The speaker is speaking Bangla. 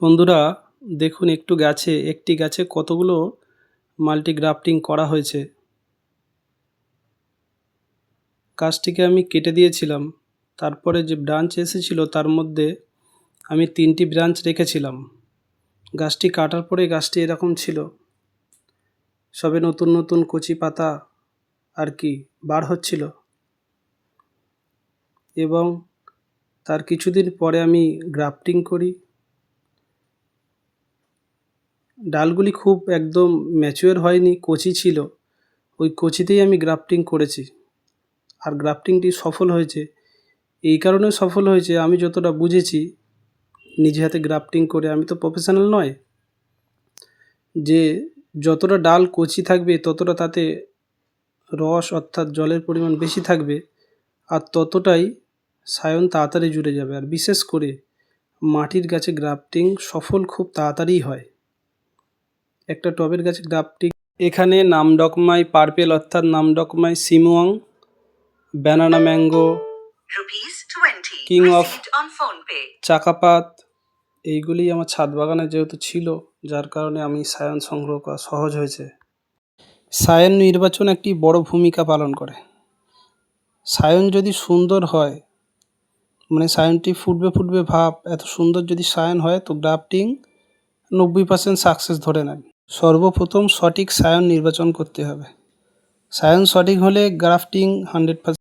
বন্ধুরা দেখুন একটি গাছে কতগুলো মাল্টি গ্রাফটিং করা হয়েছে। গাছটিকে আমি কেটে দিয়েছিলাম, তারপরে যে ব্রাঞ্চ এসেছিল তার মধ্যে আমি 3টি ব্রাঞ্চ রেখেছিলাম। গাছটি কাটার পরে গাছটি এরকম ছিল, সবে নতুন নতুন কচি পাতা আর কি বার হচ্ছিল, এবং তার কিছুদিন পরে আমি গ্রাফটিং করি। ডালগুলি খুব একদম ম্যাচিওর হয়নি, কচি ছিল, ওই কচিতেই আমি গ্রাফটিং করেছি। আর গ্রাফটিংটি সফল হয়েছে। এই কারণে সফল হয়েছে, আমি যতটা বুঝেছি নিজে হাতে গ্রাফটিং করে, আমি তো প্রফেশনাল নয়, যে যতটা ডাল কচি থাকবে ততটা তাতে রস অর্থাৎ জলের পরিমাণ বেশি থাকবে, আর ততটাই সায়ন তাড়াতাড়ি জুড়ে যাবে। আর বিশেষ করে মাটির গাছে গ্রাফটিং সফল খুব তাড়াতাড়ি হয়। একটা টবের গাছে গ্রাফটিং, এখানে নামডকমাই পার্পেল অর্থাৎ নামডকমাই সিমুয়াং, ব্যানানা ম্যাঙ্গো, কিং অফ চাকাপাত, এইগুলি আমার ছাদ বাগানে যেহেতু ছিল, যার কারণে আমি সায়ন সংগ্রহ করা সহজ হয়েছে। সায়ন নির্বাচন একটি বড় ভূমিকা পালন করে। সায়ন যদি সুন্দর হয়, মানে সায়নটি ফুটবে ভাব, এত সুন্দর যদি সায়ন হয় তো গ্রাফটিং 90% সাকসেস ধরে নেন। সর্বপ্রথম সঠিক সায়ন নির্বাচন করতে হবে। সায়ন সঠিক হলে গ্রাফটিং 100%